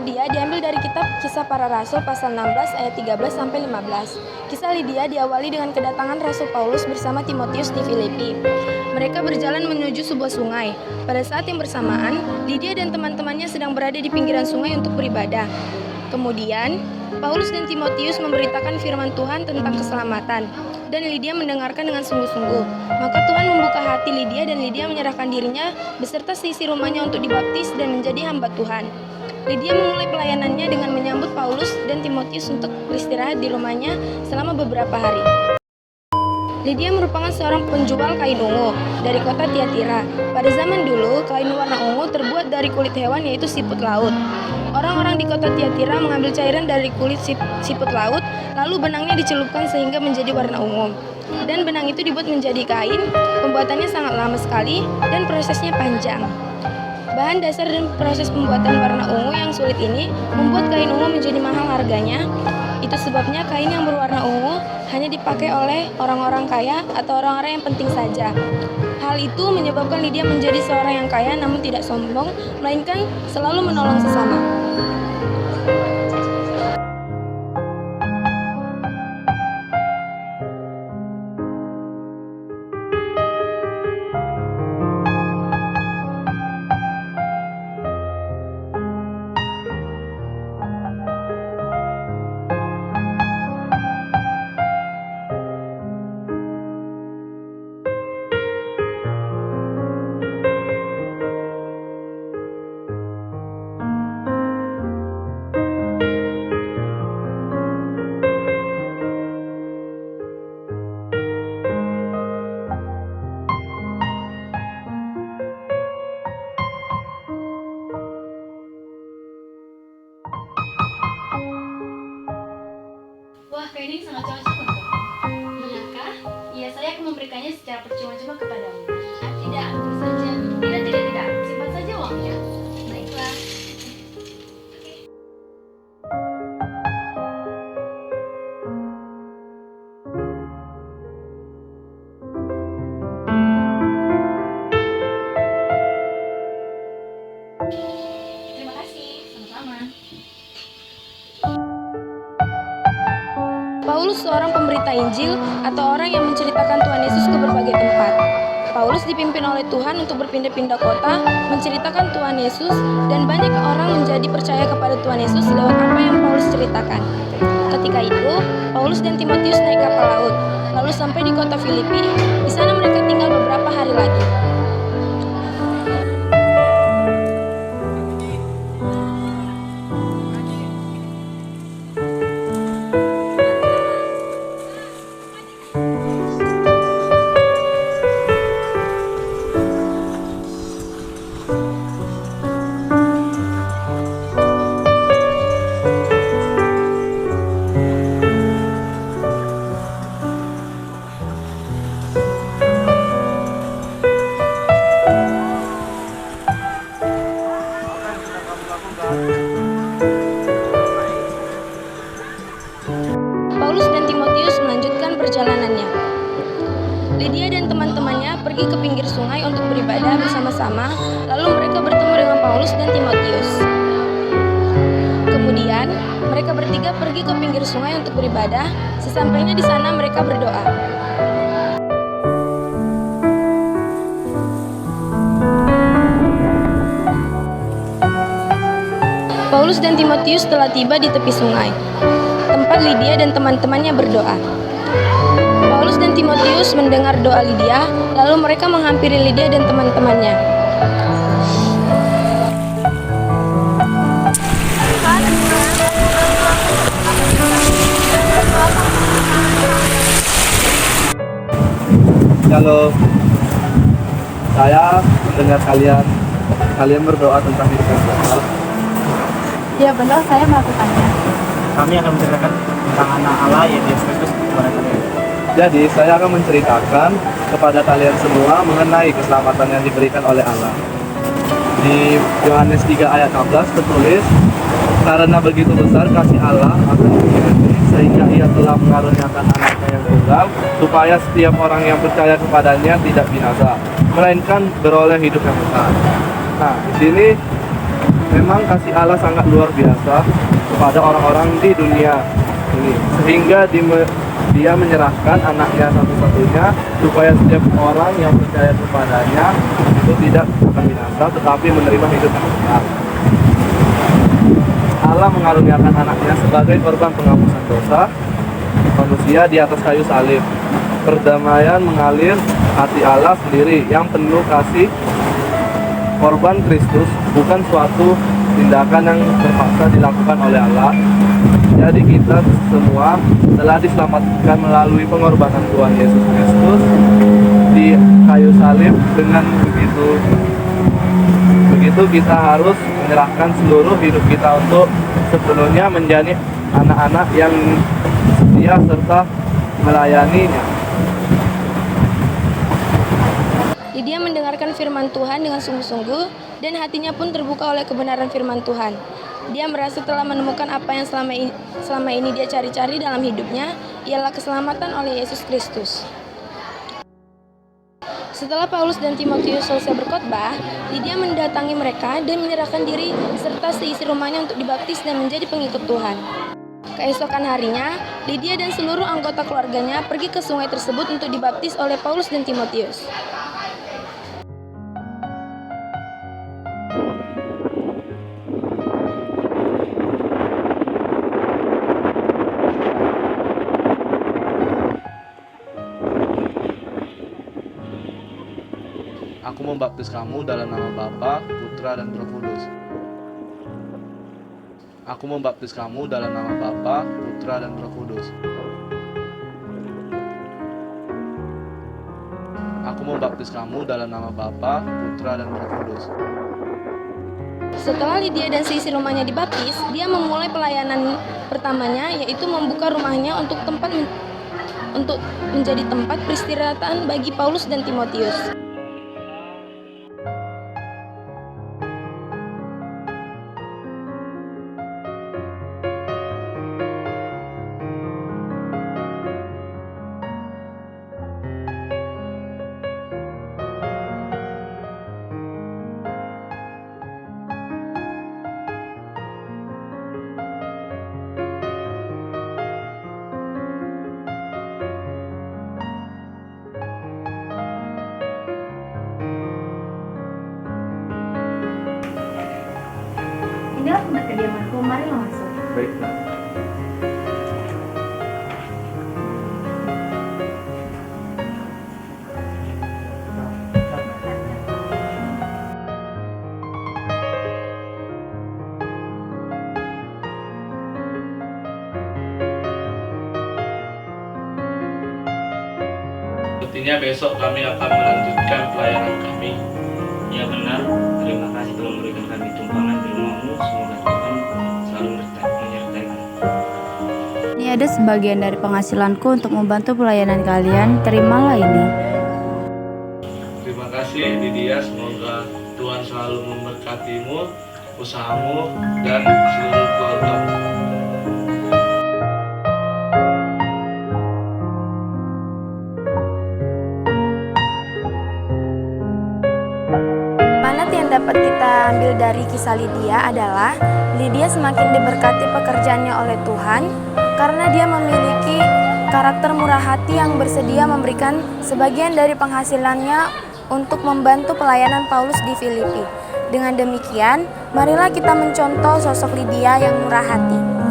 Lydia diambil dari kitab Kisah Para Rasul pasal 16 ayat 13-15. Kisah Lydia diawali dengan kedatangan Rasul Paulus bersama Timotius di Filipi. Mereka berjalan menuju sebuah sungai. Pada saat yang bersamaan, Lydia dan teman-temannya sedang berada di pinggiran sungai untuk beribadah. Kemudian, Paulus dan Timotius memberitakan firman Tuhan tentang keselamatan, dan Lydia mendengarkan dengan sungguh-sungguh. Maka Tuhan membuka hati Lydia dan Lydia menyerahkan dirinya beserta seisi rumahnya untuk dibaptis dan menjadi hamba Tuhan. Lydia memulai pelayanannya dengan menyambut Paulus dan Timotius untuk beristirahat di rumahnya selama beberapa hari. Lydia merupakan seorang penjual kain ungu dari kota Tiatira. Pada zaman dulu, kain warna ungu terbuat dari kulit hewan yaitu siput laut. Orang-orang di kota Tiatira mengambil cairan dari kulit siput laut, lalu benangnya dicelupkan sehingga menjadi warna ungu. Dan benang itu dibuat menjadi kain, pembuatannya sangat lama sekali dan prosesnya panjang. Bahan dasar dan proses pembuatan warna ungu yang sulit ini membuat kain ungu menjadi mahal harganya. Itu sebabnya kain yang berwarna ungu hanya dipakai oleh orang-orang kaya atau orang-orang yang penting saja. Hal itu menyebabkan Lydia menjadi seorang yang kaya namun tidak sombong, melainkan selalu menolong sesama. Wah, kain ini sangat cocok untuk. Benarkah? Iya, saya akan memberikannya secara percuma-cuma kepadamu. Ah, tidak, ambil saja. Tidak. Simpan saja uangnya. Baiklah. Terima kasih. Sama-sama. Paulus seorang pemberita Injil atau orang yang menceritakan Tuhan Yesus ke berbagai tempat. Paulus dipimpin oleh Tuhan untuk berpindah-pindah kota, menceritakan Tuhan Yesus, dan banyak orang menjadi percaya kepada Tuhan Yesus lewat apa yang Paulus ceritakan. Ketika itu, Paulus dan Timotius naik kapal laut, lalu sampai di kota Filipi. Di sana mereka tinggal beberapa hari lagi. Paulus dan Timotius melanjutkan perjalanannya. Lydia dan teman-temannya pergi ke pinggir sungai untuk beribadah bersama-sama, lalu mereka bertemu dengan Paulus dan Timotius. Kemudian, mereka bertiga pergi ke pinggir sungai untuk beribadah. Sesampainya di sana mereka berdoa. Paulus dan Timotius telah tiba di tepi sungai, tempat Lydia dan teman-temannya berdoa. Paulus dan Timotius mendengar doa Lydia, lalu mereka menghampiri Lydia dan teman-temannya. Halo, saya mendengar kalian berdoa tentang hidup yang kekal. Ya benar, saya melakukannya. Kami akan menceritakan tentang anak Allah yaitu Yesus Kristus kepada kalian. Jadi, saya akan menceritakan kepada kalian semua mengenai keselamatan yang diberikan oleh Allah. Di Yohanes 3 ayat 16 tertulis, karena begitu besar kasih Allah akan dunia ini, sehingga ia telah mengaruniakan anaknya yang tunggal, supaya setiap orang yang percaya kepadanya tidak binasa, melainkan beroleh hidup yang kekal. Nah, di sini Memang kasih Allah sangat luar biasa kepada orang-orang di dunia ini, sehingga dia menyerahkan anaknya satu-satunya supaya setiap orang yang percaya kepadanya itu tidak akan binasa tetapi menerima hidup yang kekal. Allah mengaruniakan anaknya sebagai korban penghapusan dosa manusia di atas kayu salib. Perdamaian mengalir hati Allah sendiri yang penuh kasih. Korban Kristus bukan suatu tindakan yang terpaksa dilakukan oleh Allah. Jadi kita semua telah diselamatkan melalui pengorbanan Tuhan Yesus Kristus di kayu salib. Dengan begitu kita harus menyerahkan seluruh hidup kita untuk sepenuhnya menjadi anak-anak yang setia serta melayaninya. Lydia mendengarkan firman Tuhan dengan sungguh-sungguh dan hatinya pun terbuka oleh kebenaran firman Tuhan. Dia merasa telah menemukan apa yang selama ini dia cari-cari dalam hidupnya, ialah keselamatan oleh Yesus Kristus. Setelah Paulus dan Timotius selesai berkhotbah, Lydia mendatangi mereka dan menyerahkan diri serta seisi rumahnya untuk dibaptis dan menjadi pengikut Tuhan. Keesokan harinya, Lydia dan seluruh anggota keluarganya pergi ke sungai tersebut untuk dibaptis oleh Paulus dan Timotius. Aku membaptis kamu dalam nama Bapa, Putra, dan Roh Kudus. Aku membaptis kamu dalam nama Bapa, Putra, dan Roh Kudus. Aku membaptis kamu dalam nama Bapa, Putra, dan Roh Kudus. Setelah Lydia dan seisi rumahnya dibaptis, dia memulai pelayanan pertamanya, yaitu membuka rumahnya untuk menjadi tempat peristirahatan bagi Paulus dan Timotius. Inilah tempat kediamanku, marilah masuk. Baiklah. Sepertinya besok kami akan melanjutkan pelayanan kami. Ya benar, terima kasih telah memberikan kami tumpangan di rumahmu. Semoga Tuhan selalu menyertai kami. Ini ada sebagian dari penghasilanku untuk membantu pelayanan kalian, terimalah ini. Terima kasih Lydia, semoga Tuhan selalu memberkatimu, usahamu, dan seluruh keluargamu. Manfaat yang dapat kita ambil dari kisah Lydia adalah Lydia semakin diberkati pekerjaannya oleh Tuhan karena dia memiliki karakter murah hati yang bersedia memberikan sebagian dari penghasilannya untuk membantu pelayanan Paulus di Filipi. Dengan demikian, marilah kita mencontoh sosok Lydia yang murah hati.